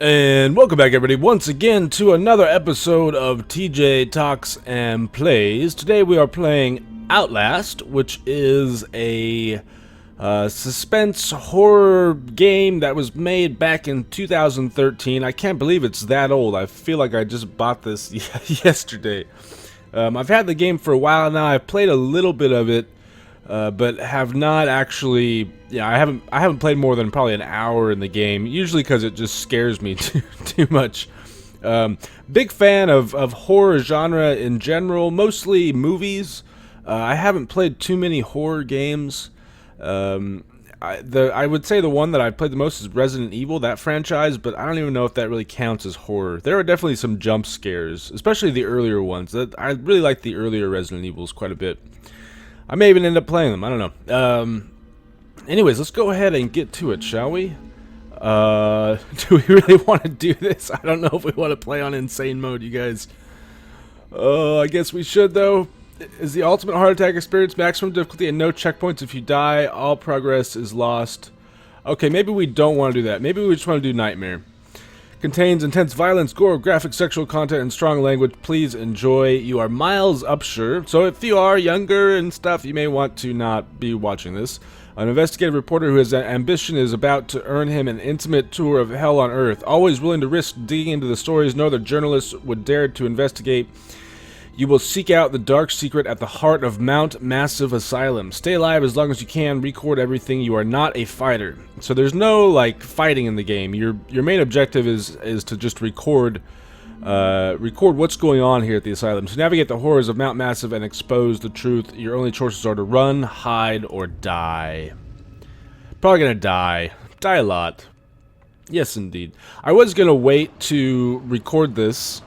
And welcome back, everybody, once again to another episode of TJ Talks and Plays. Today we are playing Outlast, which is a suspense horror game that was made back in 2013. I can't believe it's that old. I feel like I just bought this yesterday. I've had the game for a while now. I've played a little bit of it. But have not actually. Yeah, I haven't played more than probably an hour in the game. Usually because it just scares me too much. Big fan of horror genre in general, mostly movies. I haven't played too many horror games. I would say the one that I've played the most is Resident Evil, that franchise, but I don't even know if that really counts as horror. There are definitely some jump scares, especially the earlier ones. I really like the earlier Resident Evils quite a bit. I may even end up playing them. I don't know. Anyways, let's go ahead and get to it, shall we? Do we really want to do this? I don't know if we want to play on insane mode, you guys. I guess we should, though. Is the ultimate heart attack experience maximum difficulty and no checkpoints if you die? All progress is lost. Okay, maybe we don't want to do that. Maybe we just want to do Nightmare. Contains intense violence, gore, graphic sexual content, and strong language. Please enjoy. You are miles upshire, so if you are younger and stuff, you may want to not be watching this. An investigative reporter who has an ambition is about to earn him an intimate tour of hell on Earth. Always willing to risk digging into the stories no other journalist would dare to investigate. You will seek out the dark secret at the heart of Mount Massive Asylum. Stay alive as long as you can. Record everything. You are not a fighter. So there's no like fighting in the game. Your main objective is to just record what's going on here at the asylum. To navigate the horrors of Mount Massive and expose the truth, your only choices are to run, hide, or die. Probably gonna die. Die a lot. Yes, indeed. I was gonna wait to record this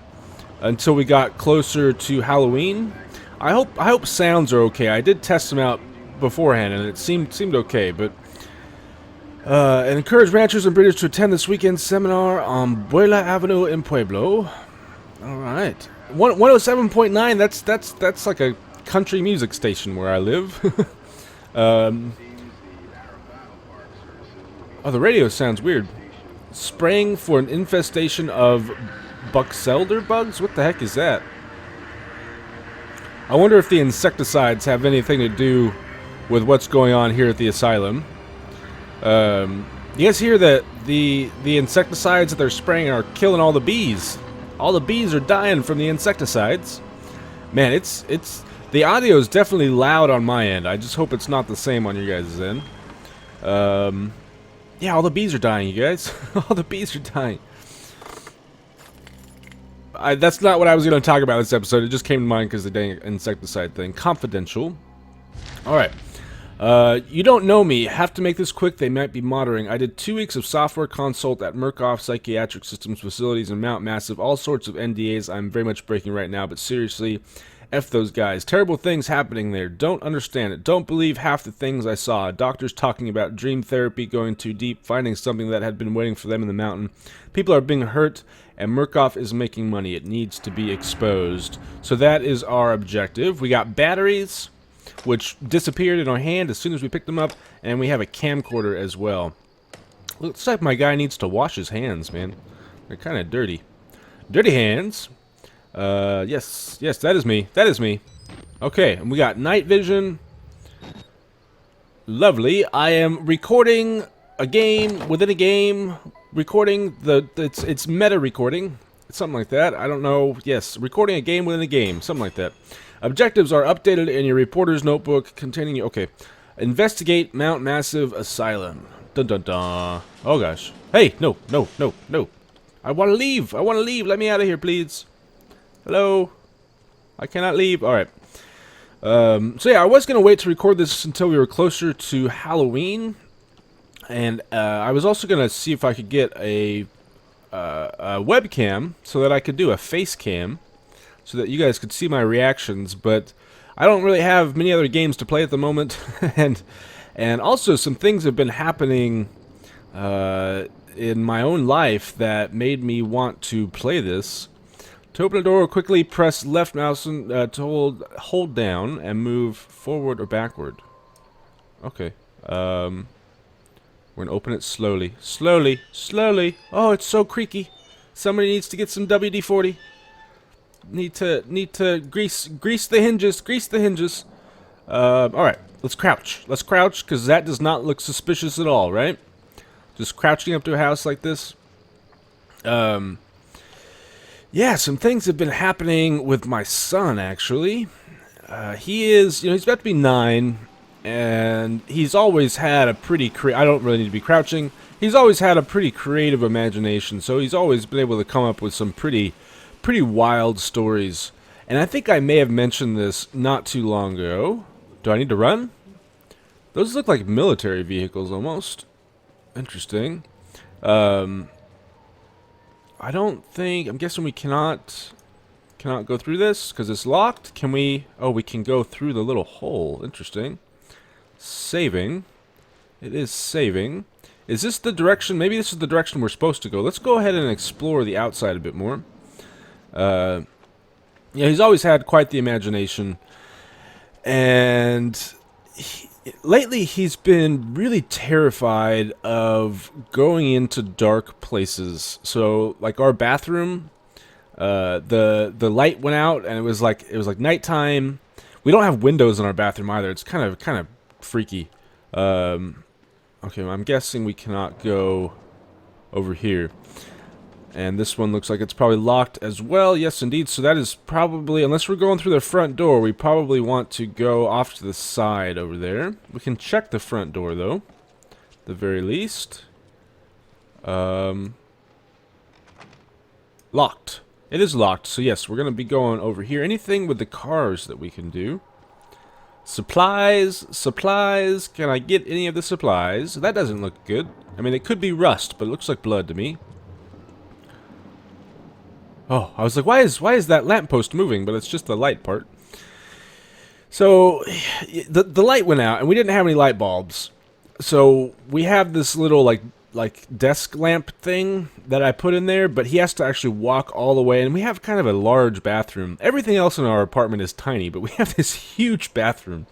until we got closer to Halloween. I hope sounds are okay. I did test them out beforehand, and it seemed okay. But and encourage ranchers and breeders to attend this weekend's seminar on Buela Avenue in Pueblo. All right, 107.9. That's like a country music station where I live. Oh, the radio sounds weird. Spraying for an infestation of Buckselder bugs? What the heck is that? I wonder if the insecticides have anything to do with what's going on here at the asylum. You guys hear that the insecticides that they're spraying are killing all the bees. All the bees are dying from the insecticides. Man, it's the audio is definitely loud on my end. I just hope it's not the same on your guys' end. Yeah, all the bees are dying, you guys. All the bees are dying. That's not what I was going to talk about this episode. It just came to mind because the dang insecticide thing. Confidential. Alright. You don't know me. Have to make this quick. They might be monitoring. I did 2 weeks of software consult at Murkoff Psychiatric Systems facilities in Mount Massive. All sorts of NDAs I'm very much breaking right now, but seriously, F those guys. Terrible things happening there. Don't understand it. Don't believe half the things I saw. Doctors talking about dream therapy going too deep, finding something that had been waiting for them in the mountain. People are being hurt, and Murkoff is making money. It needs to be exposed. So that is our objective. We got batteries, which disappeared in our hand as soon as we picked them up, and we have a camcorder as well. Looks like my guy needs to wash his hands, man. They're kind of dirty. Dirty hands. Yes, that is me. That is me. Okay, and we got night vision. Lovely. I am recording a game within a game. Recording it's meta recording. It's something like that. I don't know. Yes, recording a game within a game. Something like that. Objectives are updated in your reporter's notebook containing. Okay, investigate Mount Massive Asylum. Dun dun dun. Oh gosh. Hey, no. I want to leave. Let me out of here, please. Hello. I cannot leave. All right. So yeah, I was gonna wait to record this until we were closer to Halloween, and I was also gonna see if I could get a webcam so that I could do a face cam, so that you guys could see my reactions. But I don't really have many other games to play at the moment, and also some things have been happening in my own life that made me want to play this. To open a door, quickly press left mouse to hold down and move forward or backward. Okay. We're We're gonna open it slowly. Slowly. Slowly. Oh, it's so creaky. Somebody needs to get some WD-40. Need to grease the hinges. Grease the hinges. Alright. Let's crouch. Let's crouch, because that does not look suspicious at all, right? Just crouching up to a house like this. Yeah, some things have been happening with my son, actually. He is, he's about to be 9, and he's always had a pretty I don't really need to be crouching. He's always had a pretty creative imagination, so he's always been able to come up with some pretty wild stories. And I think I may have mentioned this not too long ago. Do I need to run? Those look like military vehicles almost. Interesting. I don't think... I'm guessing we cannot go through this because it's locked. Can we... Oh, we can go through the little hole. Interesting. Saving. It is saving. Is this the direction? Maybe this is the direction we're supposed to go. Let's go ahead and explore the outside a bit more. Yeah, he's always had quite the imagination. And lately he's been really terrified of going into dark places. So, like our bathroom, the light went out and it was like nighttime. We don't have windows in our bathroom either. It's kind of freaky. Okay, I'm guessing we cannot go over here. And this one looks like it's probably locked as well. Yes, indeed. So that is probably, unless we're going through the front door, we probably want to go off to the side over there. We can check the front door, though. At the very least. Locked. It is locked. So yes, we're going to be going over here. Anything with the cars that we can do? Supplies. Supplies. Can I get any of the supplies? That doesn't look good. I mean, it could be rust, but it looks like blood to me. Oh, I was like, why is that lamppost moving? But it's just the light part. So, the light went out, and we didn't have any light bulbs. So, we have this little, like desk lamp thing that I put in there, but he has to actually walk all the way, and we have kind of a large bathroom. Everything else in our apartment is tiny, but we have this huge bathroom.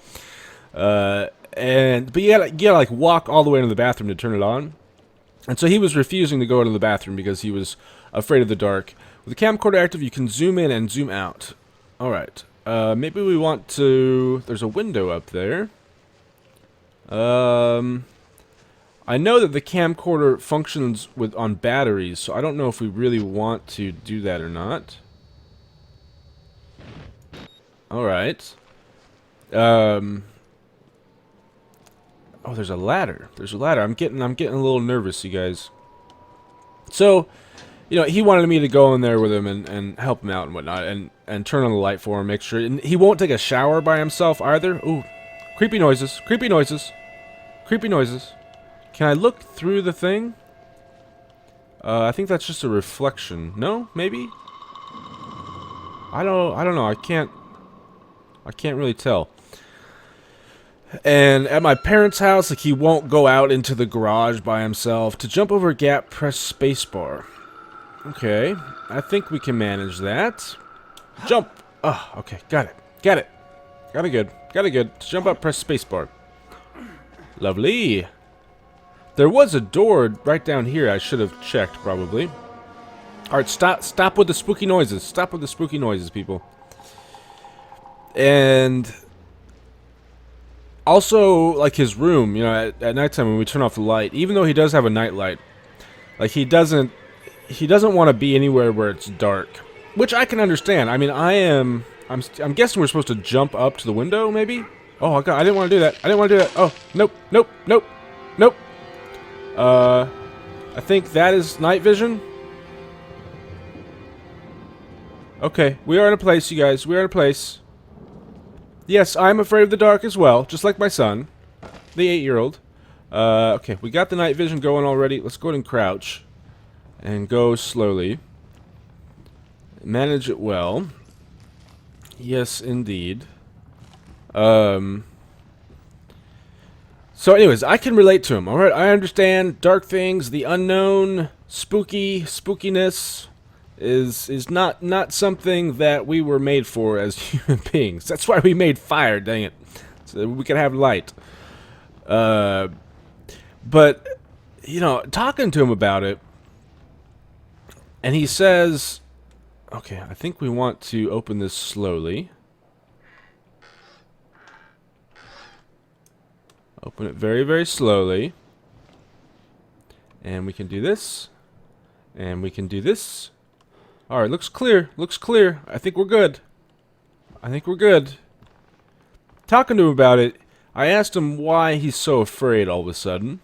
But you gotta like walk all the way into the bathroom to turn it on. And so he was refusing to go into the bathroom because he was afraid of the dark. With the camcorder active, you can zoom in and zoom out. Alright. Maybe we want to... There's a window up there. I know that the camcorder functions on batteries, so I don't know if we really want to do that or not. Alright. Oh, there's a ladder. There's a ladder. I'm getting a little nervous, you guys. So... he wanted me to go in there with him and help him out and whatnot, and turn on the light for him, make sure. And he won't take a shower by himself either. Ooh, creepy noises, creepy noises, creepy noises. Can I look through the thing? I think that's just a reflection. No, maybe. I don't know. I can't really tell. And at my parents' house, like he won't go out into the garage by himself. To jump over a gap, press spacebar. Okay, I think we can manage that. Jump! Oh, okay, got it. Got it. Got it good. Got it good. To jump up, press spacebar. Lovely. There was a door right down here I should have checked, probably. Alright, stop with the spooky noises. Stop with the spooky noises, people. And... also, like his room, at nighttime when we turn off the light, even though he does have a night light, like he doesn't want to be anywhere where it's dark, which I can understand. I mean, I'm guessing we're supposed to jump up to the window, maybe. Oh, God, I didn't want to do that. I didn't want to do that. Oh, nope, nope, nope, nope. I think that is night vision. Okay, we are in a place, you guys. We are in a place. Yes, I'm afraid of the dark as well, just like my son, the 8-year-old. Okay, we got the night vision going already. Let's go ahead and crouch. And go slowly. Manage it well. Yes, indeed. So anyways, I can relate to him. Alright, I understand dark things, the unknown, spookiness is not something that we were made for as human beings. That's why we made fire, dang it. So that we can have light. But talking to him about it, and he says, okay, I think we want to open this slowly. Open it very, very slowly. And we can do this. And we can do this. Alright, looks clear. Looks clear. I think we're good. I think we're good. Talking to him about it, I asked him why he's so afraid all of a sudden.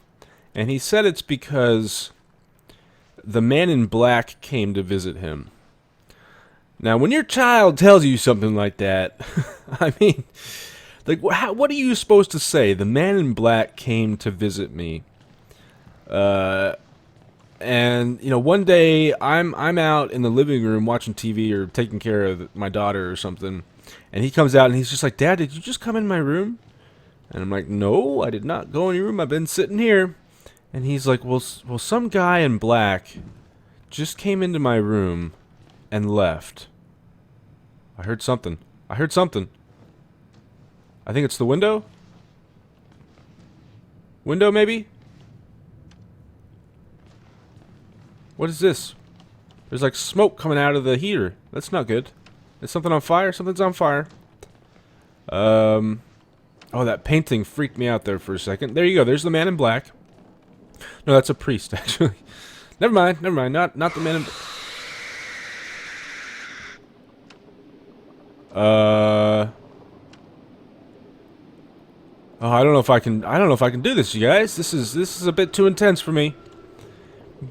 And he said it's because the man in black came to visit him. Now, when your child tells you something like that, I mean, like, what are you supposed to say? The man in black came to visit me. And one day I'm out in the living room watching TV or taking care of my daughter or something, and he comes out and he's just like, "Dad, did you just come in my room?" And I'm like, "No, I did not go in your room. I've been sitting here." And he's like, "Well, some guy in black just came into my room and left. I heard something. I heard something. I think it's the window? Window, maybe? What is this? There's like smoke coming out of the heater. That's not good. Is something on fire? Something's on fire. Oh, that painting freaked me out there for a second. There you go. There's the man in black. No, that's a priest, actually. Never mind. Never mind. Not the man in... Oh, I don't know if I can do this, you guys. This is a bit too intense for me.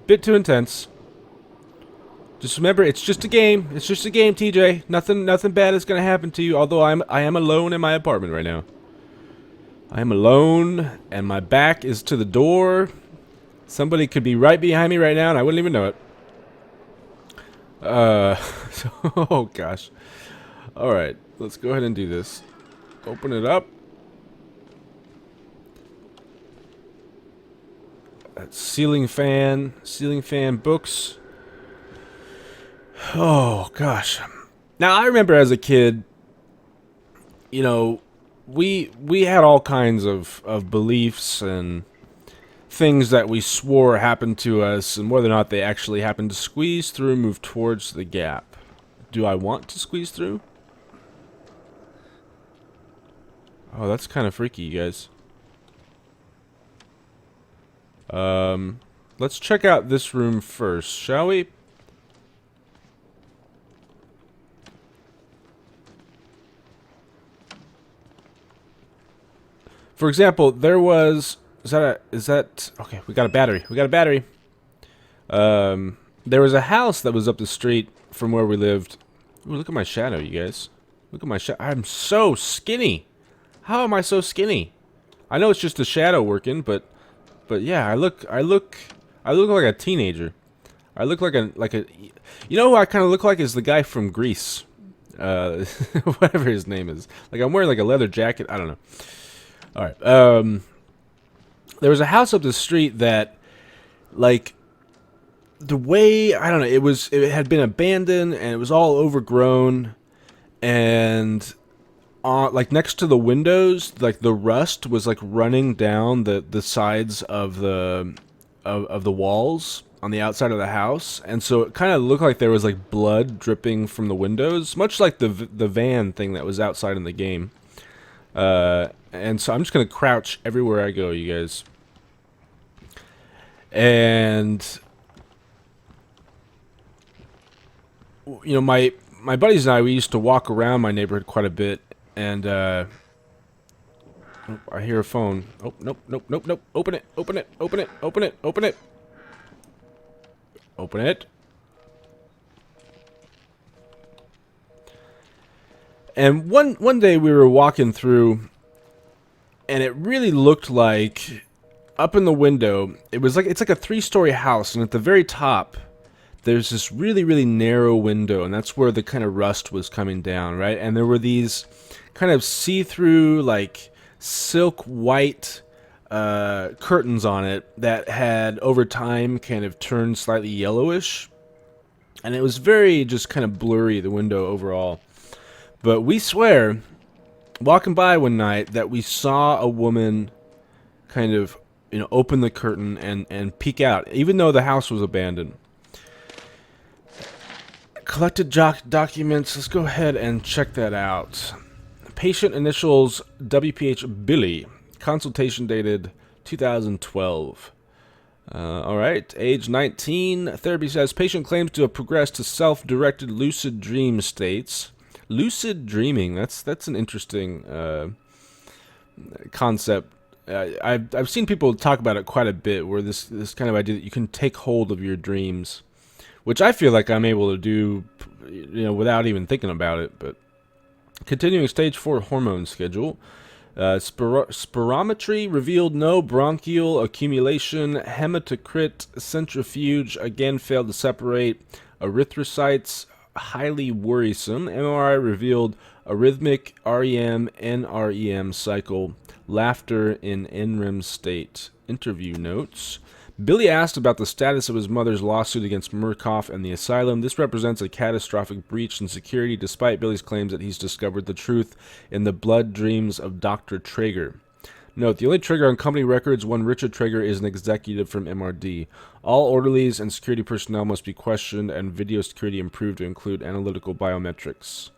Bit too intense. Just remember, it's just a game. It's just a game, TJ. Nothing bad is gonna happen to you. Although I am alone in my apartment right now. I am alone, and my back is to the door. Somebody could be right behind me right now, and I wouldn't even know it. Oh gosh. All right, let's go ahead and do this. Open it up. That's ceiling fan books. Oh gosh. Now I remember as a kid, we had all kinds of beliefs and things that we swore happened to us, and whether or not they actually happened to squeeze through, move towards the gap. Do I want to squeeze through? Oh, that's kind of freaky, you guys. Let's check out this room first, shall we? For example, there was... Is that... Okay, we got a battery. We got a battery. There was a house that was up the street from where we lived. Ooh, look at my shadow, you guys. Look at my shadow. I'm so skinny. How am I so skinny? I know it's just a shadow working, but yeah, I look like a teenager. I look like a you know who I kind of look like is the guy from Grease. Whatever his name is. Like, I'm wearing like a leather jacket. I don't know. All right. There was a house up the street that, like, the way, I don't know, it had been abandoned and it was all overgrown, and like next to the windows, like the rust was like running down the sides of the walls on the outside of the house, and so it kind of looked like there was like blood dripping from the windows, much like the van thing that was outside in the game. And so I'm just gonna crouch everywhere I go, you guys. And my buddies and I, we used to walk around my neighborhood quite a bit, and oh, I hear a phone. Oh, nope. Open it. Open it. And one day we were walking through, and it really looked like up in the window, it's like a 3-story house, and at the very top there's this really, really narrow window, and that's where the kind of rust was coming down, right? And there were these kind of see-through, like, silk white curtains on it that had, over time, kind of turned slightly yellowish. And it was very just kind of blurry, the window overall. But we swear, walking by one night, that we saw a woman kind of, open the curtain and peek out, even though the house was abandoned. Collected documents. Let's go ahead and check that out. Patient initials WPH Billy. Consultation dated 2012. All right. Age 19. Therapy says patient claims to have progressed to self-directed lucid dream states. Lucid dreaming. That's an interesting concept. I've seen people talk about it quite a bit, where this kind of idea that you can take hold of your dreams, which I feel like I'm able to do, without even thinking about it. But continuing stage 4 hormone schedule. Spirometry revealed no bronchial accumulation. Hematocrit centrifuge again failed to separate. Erythrocytes highly worrisome. MRI revealed arrhythmic REM NREM cycle. Laughter in NREM state. Interview notes. Billy asked about the status of his mother's lawsuit against Murkoff and the asylum. This represents a catastrophic breach in security, despite Billy's claims that he's discovered the truth in the blood dreams of Dr. Traeger. Note, the only Traeger on company records, one Richard Traeger, is an executive from MRD. All orderlies and security personnel must be questioned and video security improved to include analytical biometrics.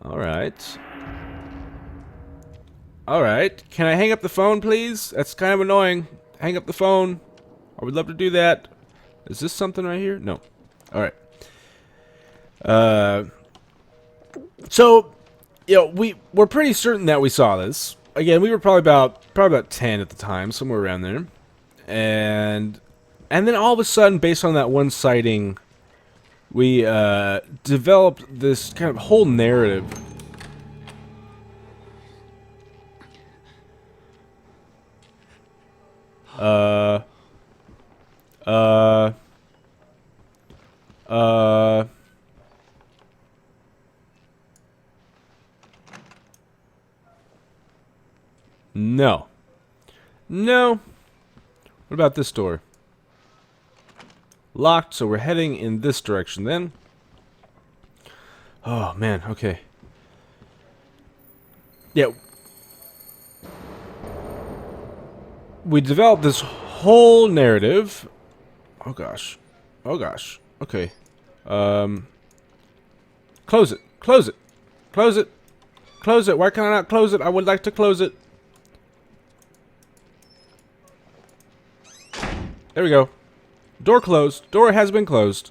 Alright. Alright. Can I hang up the phone, please? That's kind of annoying. Hang up the phone. I would love to do that. Is this something right here? No. All right. So, we're pretty certain that we saw this. Again, we were probably about 10 at the time, somewhere around there. And then all of a sudden, based on that one sighting, we developed this kind of whole narrative. No. No. What about this door? Locked, so we're heading in this direction then. Oh, man, okay. Yeah. We developed this whole narrative. Oh gosh. Oh gosh. Okay. Close it. Close it. Close it. Close it. Why can I not close it? I would like to close it. There we go. Door closed. Door has been closed.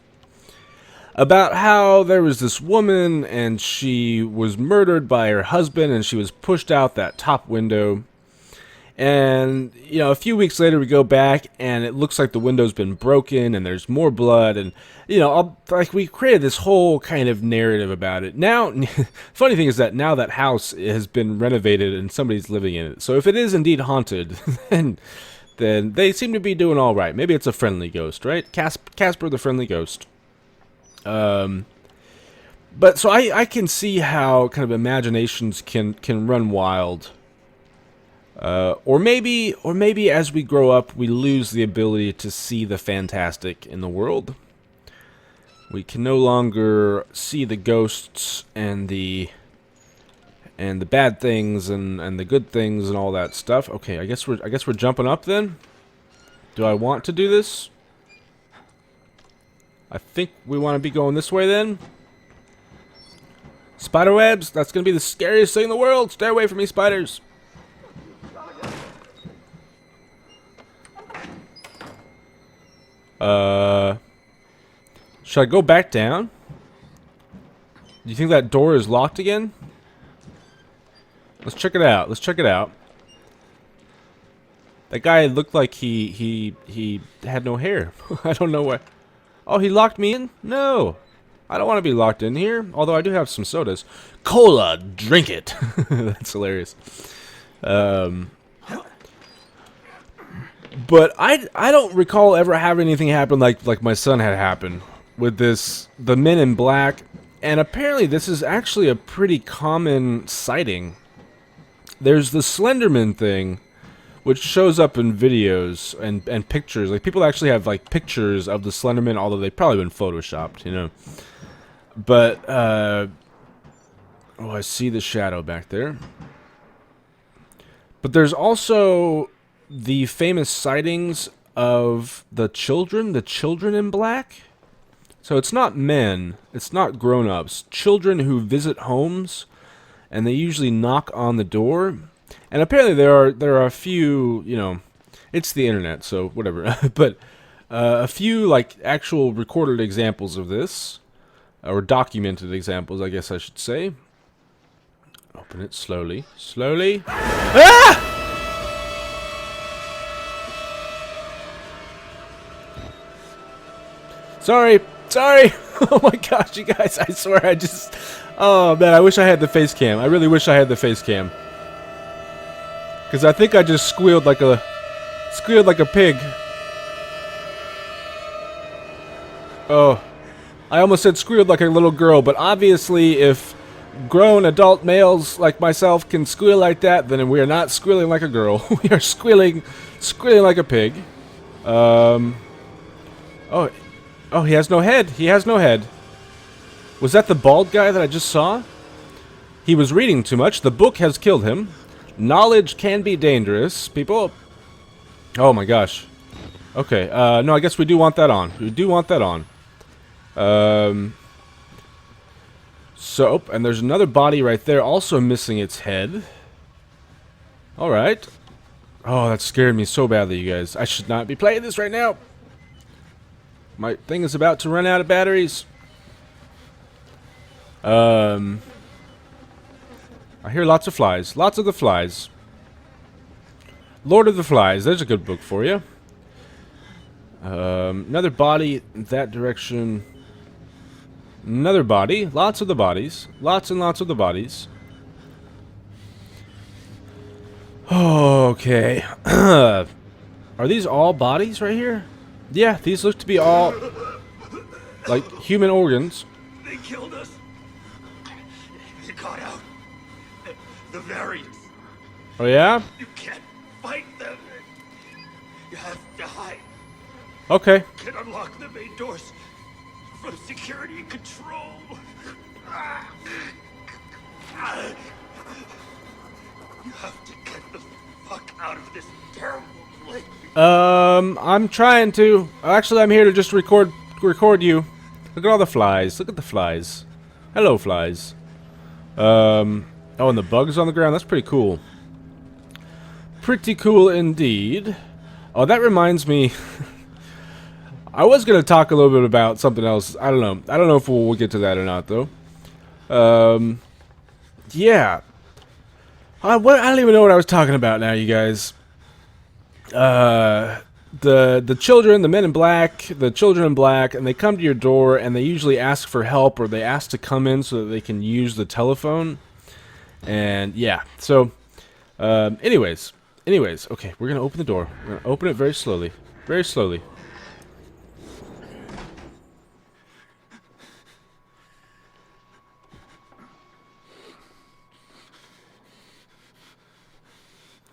About how there was this woman and she was murdered by her husband and she was pushed out that top window. And, a few weeks later we go back and it looks like the window's been broken and there's more blood and, like we created this whole kind of narrative about it. Now, funny thing is that now that house has been renovated and somebody's living in it. So if it is indeed haunted, then they seem to be doing all right. Maybe it's a friendly ghost, right? Casper the friendly ghost. But so I can see how kind of imaginations can run wild. Or maybe as we grow up, we lose the ability to see the fantastic in the world. We can no longer see the ghosts and the bad things and the good things and all that stuff. Okay, I guess we're jumping up then. Do I want to do this? I think we want to be going this way then. Spiderwebs, that's gonna be the scariest thing in the world. Stay away from me, spiders. Should I go back down? Do you think that door is locked again? Let's check it out. Let's check it out. That guy looked like he had no hair. I don't know why. Oh, he locked me in? No. I don't want to be locked in here. Although I do have some sodas. Cola, drink it. That's hilarious. But I don't recall ever having anything happen like my son had happen with the Men in Black, and apparently this is actually a pretty common sighting. There's the Slenderman thing, which shows up in videos and pictures. Like people actually have like pictures of the Slenderman, although they've probably been photoshopped, But oh, I see the shadow back there. But there's also the famous sightings of the children in black. So it's not men, it's not grown-ups, children who visit homes, and they usually knock on the door. And apparently there are a few, you know, it's the internet, so whatever. But a few like actual recorded examples of this, or documented examples, I guess I should say. Open it slowly, slowly. Ah! Sorry. Oh my gosh, you guys, I swear I just... Oh man, I wish I had the face cam. I really wish I had the face cam. Because I think I just squealed like a pig. Oh. I almost said squealed like a little girl, but obviously if grown adult males like myself can squeal like that, then we are not squealing like a girl. We are squealing like a pig. Oh, he has no head. He has no head. Was that the bald guy that I just saw? He was reading too much. The book has killed him. Knowledge can be dangerous, people. Oh my gosh. Okay, no, I guess we do want that on. We do want that on. So, and there's another body right there, also missing its head. Alright. Oh, that scared me so badly, you guys. I should not be playing this right now. My thing is about to run out of batteries. I hear lots of flies. Lots of the flies. Lord of the Flies. There's a good book for you. Another body in that direction. Another body. Lots of the bodies. Lots and lots of the bodies. Okay. Are these all bodies right here? Yeah, these look to be all, like, human organs. They killed us. They got out. The variants. Oh, yeah? You can't fight them. You have to hide. Okay. You can unlock the main doors from security control. You have to get the fuck out of this terrible place. I'm trying to. Actually, I'm here to just record you. Look at all the flies. Look at the flies. Hello, flies. Oh, and the bugs on the ground. That's pretty cool. Pretty cool indeed. Oh, that reminds me. I was gonna talk a little bit about something else. I don't know. I don't know if we'll get to that or not, though. Yeah. I don't even know what I was talking about now, you guys. The children, the men in black, the children in black, and they come to your door and they usually ask for help or they ask to come in so that they can use the telephone. And yeah, so, anyways, okay, we're gonna open the door. We're gonna open it very slowly, very slowly.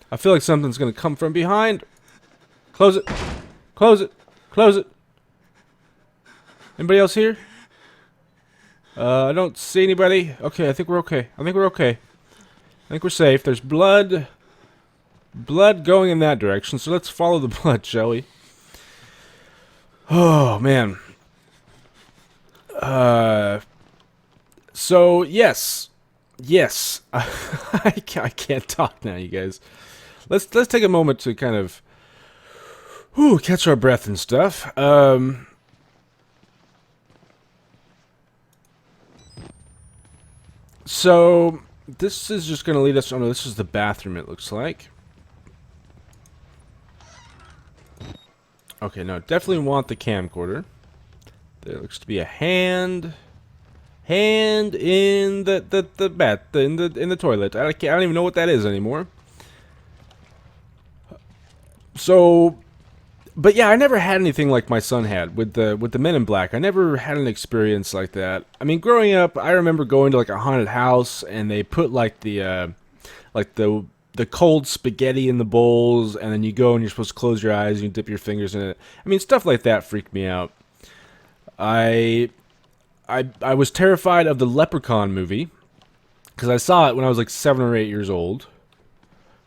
I feel like something's gonna come from behind. Close it. Close it. Close it. Anybody else here? I don't see anybody. Okay, I think we're okay. I think we're okay. I think we're safe. There's blood. Blood going in that direction, so let's follow the blood, shall we? Oh, man. So, yes. Yes. I can't talk now, you guys. Let's take a moment to kind of catch our breath and stuff. So this is just going to lead us. Oh no, this is the bathroom. It looks like. Okay, no, definitely want the camcorder. There looks to be a hand in the bath in the toilet. I don't even know what that is anymore. So, but yeah, I never had anything like my son had with the Men in Black. I never had an experience like that. I mean, growing up, I remember going to like a haunted house and they put like the cold spaghetti in the bowls, and then you go and you're supposed to close your eyes and you dip your fingers in it. I mean, stuff like that freaked me out. I was terrified of the Leprechaun movie because I saw it when I was like 7 or 8 years old,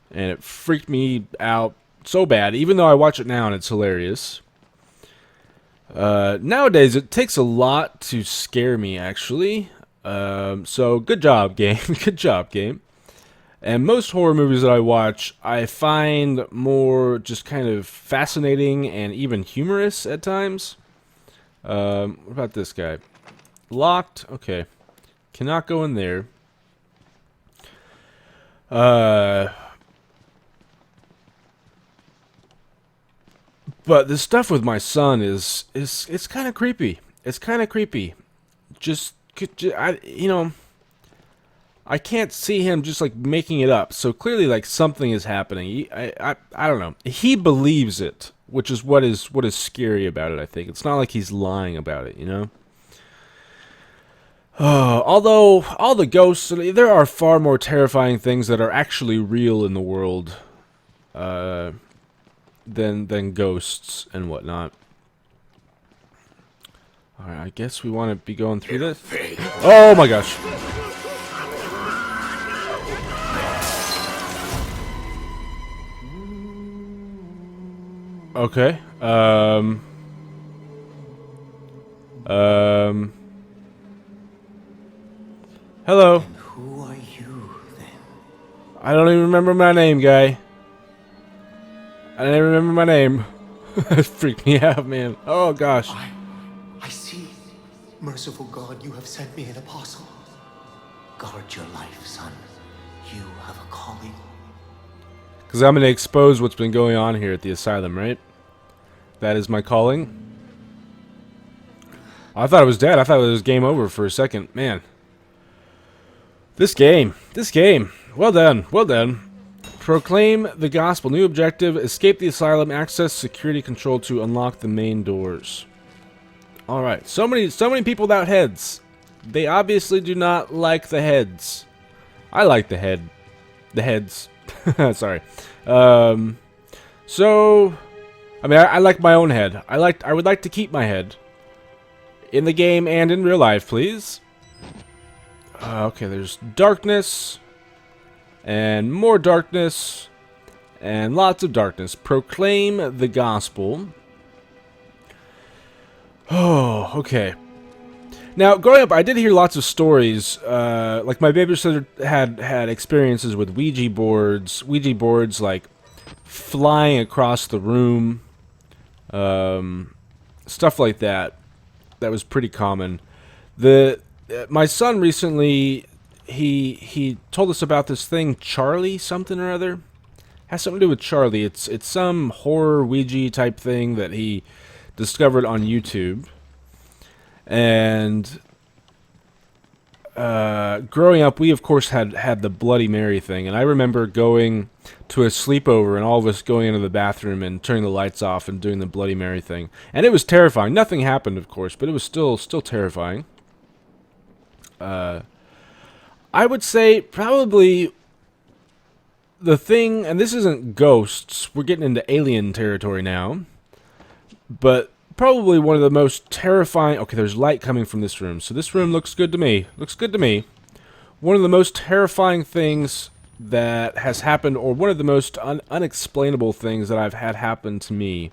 and it freaked me out so bad, even though I watch it now and it's hilarious. Nowadays, it takes a lot to scare me, actually. So, good job, game. Good job, game. And most horror movies that I watch, I find more just kind of fascinating and even humorous at times. What about this guy? Locked. Okay. Cannot go in there. But the stuff with my son is it's kind of creepy. It's kind of creepy. Just I can't see him just like making it up. So clearly, like something is happening. I don't know. He believes it, which is what is scary about it. I think it's not like he's lying about it. Although all the ghosts, there are far more terrifying things that are actually real in the world than ghosts and whatnot. All right, I guess we want to be going through this. Oh my gosh. Okay. Hello. And who are you, then? I don't even remember my name, guy. I don't even remember my name. It freaked me out, man. Oh gosh. I see. Merciful God, you have sent me an apostle. Guard your life, son. You have a calling. Because I'm going to expose what's been going on here at the asylum, right? That is my calling. I thought it was dead. I thought it was game over for a second. Man. This game. Well done. Well done. Proclaim the gospel. New objective. Escape the asylum. Access security control to unlock the main doors. Alright. So many people without heads. They obviously do not like the heads. I like the head. The heads. Sorry. So, I mean, I like my own head. I would like to keep my head in the game and in real life, please. Okay, there's darkness and more darkness and lots of darkness. Proclaim the gospel. Oh, okay. Now, growing up, I did hear lots of stories. Like my babysitter had experiences with Ouija boards. Ouija boards, like flying across the room, stuff like that. That was pretty common. My son recently, he told us about this thing, Charlie something or other. Has something to do with Charlie. It's some horror Ouija type thing that he discovered on YouTube. And growing up, we of course had the Bloody Mary thing, and I remember going to a sleepover and all of us going into the bathroom and turning the lights off and doing the Bloody Mary thing, and it was terrifying. Nothing happened, of course, but it was still terrifying. I would say probably the thing, and this isn't ghosts. We're getting into alien territory now, but probably one of the most terrifying... Okay, there's light coming from this room, so this room looks good to me. Looks good to me. One of the most terrifying things that has happened, or one of the most unexplainable things that I've had happen to me.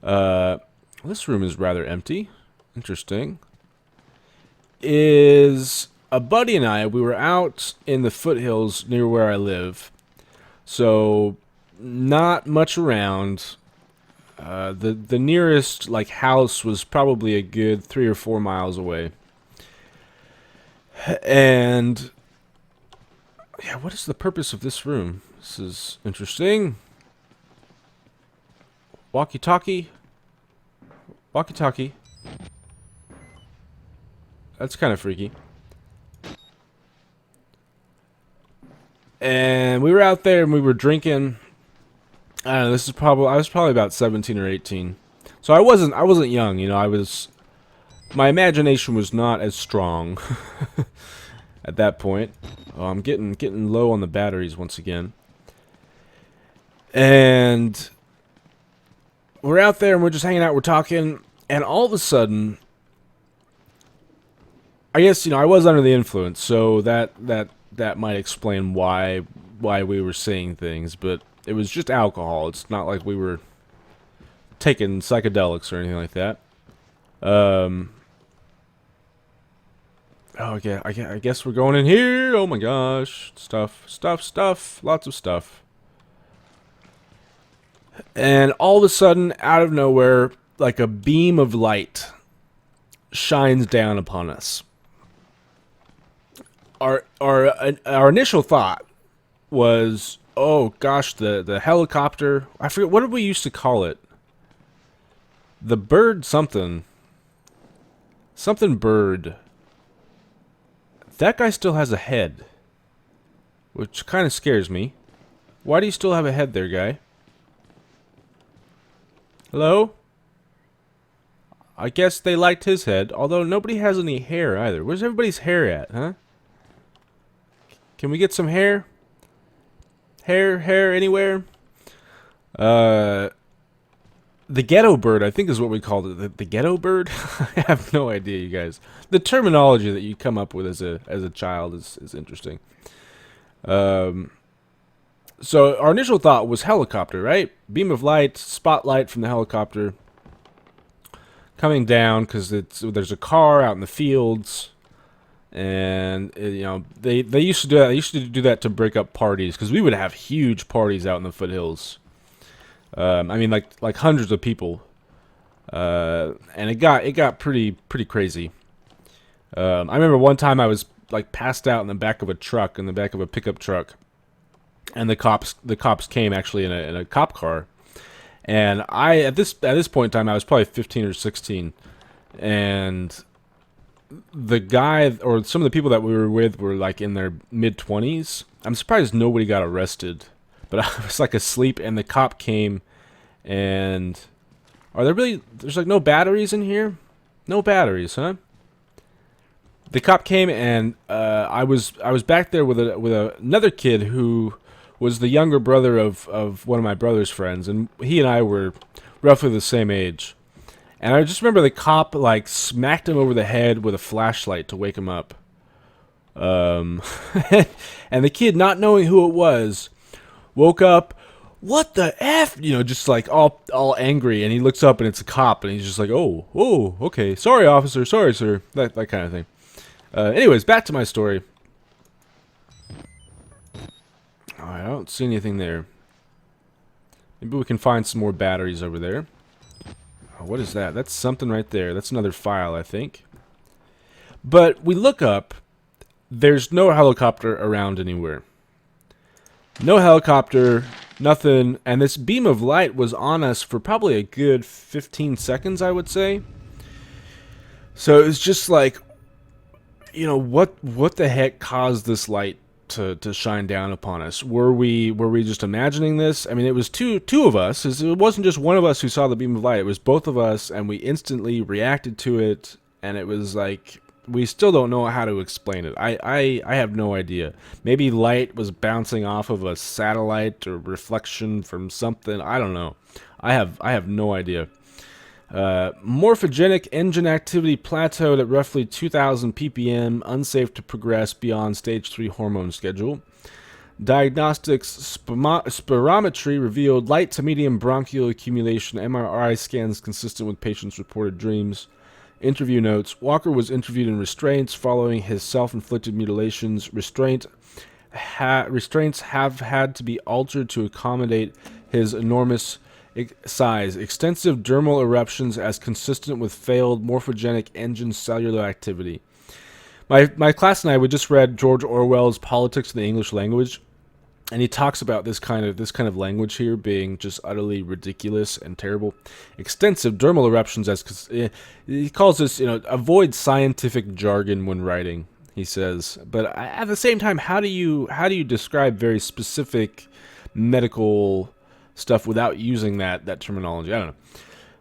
This room is rather empty. Interesting. Is a buddy and I, we were out in the foothills near where I live. So, not much around. The nearest like house was probably a good 3 or 4 miles away. And yeah, what is the purpose of this room? This is interesting. Walkie-talkie. Walkie-talkie. That's kind of freaky. And we were out there and we were drinking. I don't know, I was probably about 17 or 18. So I wasn't young, you know, my imagination was not as strong at that point. Oh, I'm getting low on the batteries once again. And we're out there and we're just hanging out, we're talking, and all of a sudden, I guess, you know, I was under the influence, so that might explain why we were saying things, but It was just alcohol. It's not like we were taking psychedelics or anything like that. Oh, okay. I guess we're going in here. Oh my gosh. Stuff. Lots of stuff. And all of a sudden, out of nowhere, like a beam of light shines down upon us. Our initial thought was, oh gosh, the helicopter. I forget, what did we used to call it? The bird something. Something bird. That guy still has a head, which kind of scares me. Why do you still have a head there, guy? Hello? I guess they liked his head, although nobody has any hair either. Where's everybody's hair at, huh? Can we get some hair? Hair anywhere? The ghetto bird, I think is what we called it. The ghetto bird? I have no idea, you guys. The terminology that you come up with as a child is interesting. So our initial thought was helicopter, right? Beam of light, spotlight from the helicopter coming down because there's a car out in the fields, and they used to do that. They used to do that to break up parties because we would have huge parties out in the foothills. I mean, like hundreds of people, and it got pretty crazy. I remember one time I was like passed out in the back of a truck, in the back of a pickup truck, and the cops came actually in a cop car, and at this point in time I was probably 15 or 16, and the guy or some of the people that we were with were like in their mid-20s. I'm surprised nobody got arrested. But I was like asleep, and the cop came, and there's like no batteries in here? No batteries, huh? The cop came, and I was back there with another kid who was the younger brother of one of my brother's friends, and he and I were roughly the same age. And I just remember the cop like smacked him over the head with a flashlight to wake him up. And the kid, not knowing who it was, woke up, what the F? Just like all angry, and he looks up and it's a cop, and he's just like, oh, okay, sorry officer, sorry sir, that kind of thing. Anyways, back to my story. I don't see anything there. Maybe we can find some more batteries over there. Oh, what is that? That's something right there. That's another file, I think. But we look up, there's no helicopter around anywhere. No helicopter, nothing, and this beam of light was on us for probably a good 15 seconds, I would say. So it was just like, what the heck caused this light to shine down upon us? Were we just imagining this? I mean, it was two of us. It wasn't just one of us who saw the beam of light. It was both of us, and we instantly reacted to it, and it was like, we still don't know how to explain it. I have no idea. Maybe light was bouncing off of a satellite or reflection from something. I don't know. I have no idea. Morphogenic engine activity plateaued at roughly 2,000 ppm, unsafe to progress beyond stage 3 hormone schedule. Diagnostics spirometry revealed light to medium bronchial accumulation. MRI scans consistent with patients' reported dreams. Interview notes. Walker was interviewed in restraints following his self-inflicted mutilations. Restraints have had to be altered to accommodate his enormous size. Extensive dermal eruptions as consistent with failed morphogenic engine cellular activity. My class and I, we just read George Orwell's Politics in the English Language, and he talks about this kind of language here being just utterly ridiculous and terrible. Extensive dermal eruptions as he calls this, avoid scientific jargon when writing, he says. But at the same time, how do you describe very specific medical stuff without using that terminology? I don't know.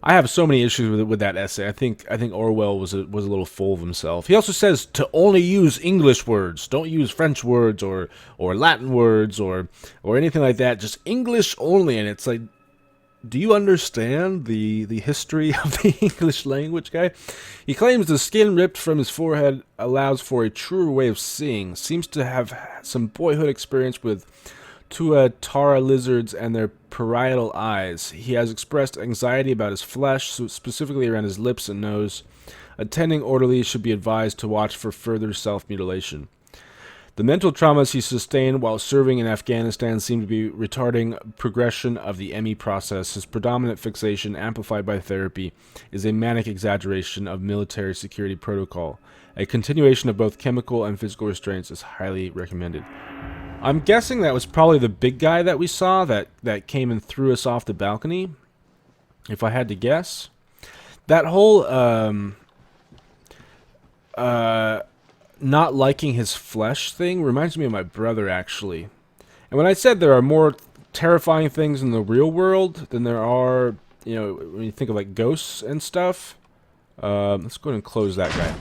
I have so many issues with that essay. I think Orwell was a little full of himself. He also says to only use English words. Don't use French words or Latin words or anything like that. Just English only. And it's like, do you understand the history of the English language, guy? He claims the skin ripped from his forehead allows for a truer way of seeing. Seems to have some boyhood experience with Tuatara lizards and their parietal eyes. He has expressed anxiety about his flesh, specifically around his lips and nose. Attending orderlies should be advised to watch for further self-mutilation. The mental traumas he sustained while serving in Afghanistan seem to be retarding progression of the ME process. His predominant fixation, amplified by therapy, is a manic exaggeration of military security protocol. A continuation of both chemical and physical restraints is highly recommended. I'm guessing that was probably the big guy that we saw that came and threw us off the balcony, if I had to guess. That whole not liking his flesh thing reminds me of my brother, actually. And when I said there are more terrifying things in the real world than there are, you know, when you think of like ghosts and stuff. Let's go ahead and close that guy.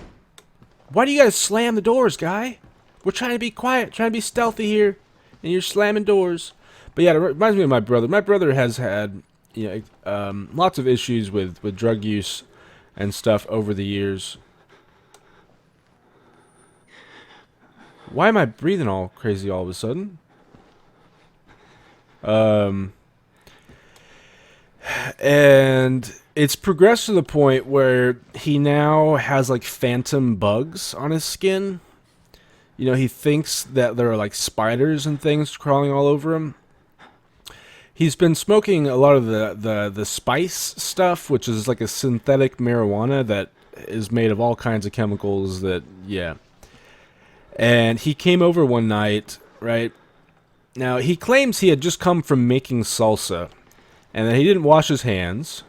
Why do you guys slam the doors, guy? We're trying to be quiet, trying to be stealthy here, and you're slamming doors. But yeah, it reminds me of my brother. My brother has had, you know, lots of issues with drug use and stuff over the years. Why am I breathing all crazy all of a sudden? And it's progressed to the point where he now has like phantom bugs on his skin. You know, he thinks that there are like spiders and things crawling all over him. He's been smoking a lot of the spice stuff, which is like a synthetic marijuana that is made of all kinds of chemicals that, yeah. And he came over one night, right? Now, he claims he had just come from making salsa, and that he didn't wash his hands.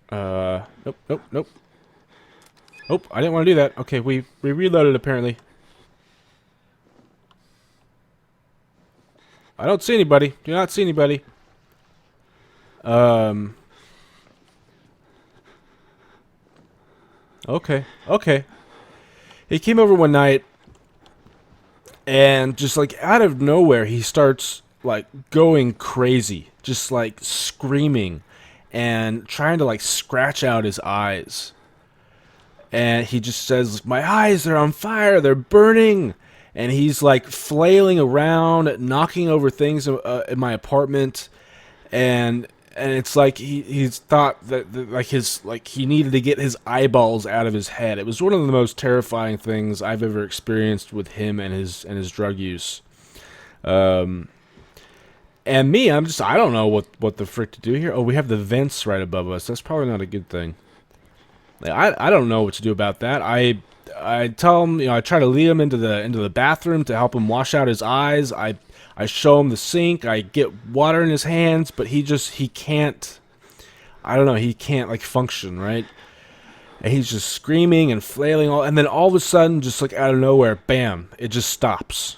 Nope. Oh, I didn't want to do that. Okay, we reloaded, apparently. I don't see anybody. Do not see anybody. Okay. He came over one night, and just like out of nowhere, he starts like going crazy, just like screaming and trying to like scratch out his eyes. And he just says, "My eyes, they're on fire, they're burning." And he's like flailing around, knocking over things in my apartment, and it's like he's thought that like he needed to get his eyeballs out of his head. It was one of the most terrifying things I've ever experienced with him and his drug use. And me, I don't know what the frick to do here. Oh, we have the vents right above us. That's probably not a good thing. I don't know what to do about that. I tell him, you know, I try to lead him into the bathroom to help him wash out his eyes. I show him the sink. I get water in his hands, but he can't. I don't know. He can't like function, right? And he's just screaming and flailing and then all of a sudden, just like out of nowhere, bam! It just stops,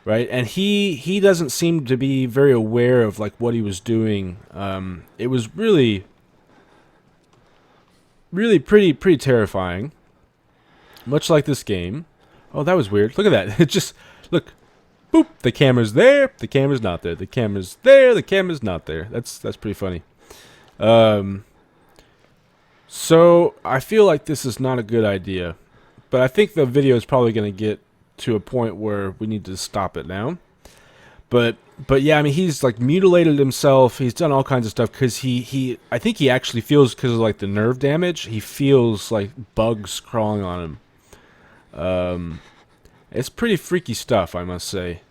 right? And he doesn't seem to be very aware of like what he was doing. It was really pretty terrifying. Much like this game. Oh, that was weird. Look at that. It just look. Boop. The camera's there. The camera's not there. The camera's there. The camera's not there. That's pretty funny. So I feel like this is not a good idea, but I think the video is probably going to get to a point where we need to stop it now. But yeah, I mean, he's like mutilated himself. He's done all kinds of stuff because I think he actually feels, because of like the nerve damage, he feels like bugs crawling on him. It's pretty freaky stuff, I must say.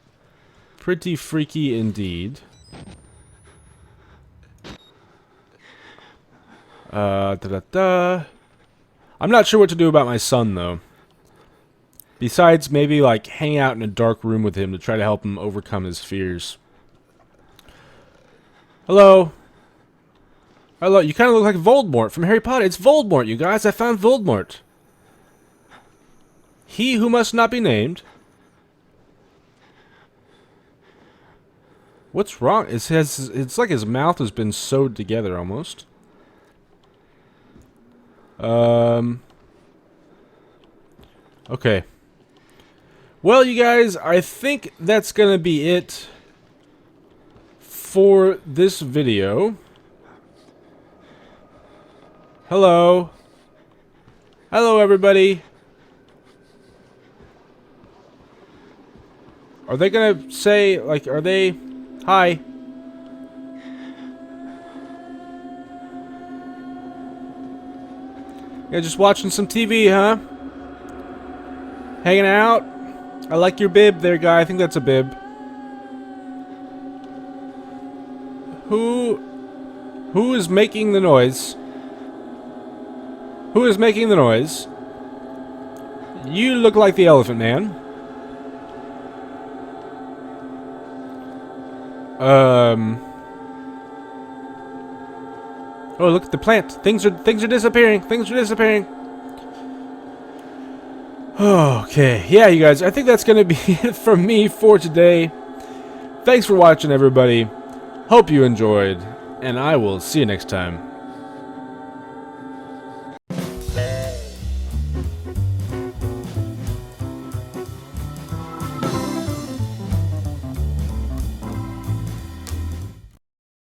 Pretty freaky indeed. I'm not sure what to do about my son, though. Besides, maybe like hang out in a dark room with him to try to help him overcome his fears. Hello. Hello. You kind of look like Voldemort from Harry Potter. It's Voldemort, you guys. I found Voldemort. He who must not be named. What's wrong? It's like his mouth has been sewed together almost. Okay. Well, you guys, I think that's gonna be it for this video. Hello. Hello, everybody. Are they gonna say, like, are they... Hi. Yeah, just watching some TV, huh? Hanging out? I like your bib there, guy. I think that's a bib. Who is making the noise? Who is making the noise? You look like the Elephant Man. Oh, look at the plant. Things are disappearing. Things are disappearing. Okay. Yeah, you guys. I think that's gonna be it from me for today. Thanks for watching, everybody. Hope you enjoyed, and I will see you next time.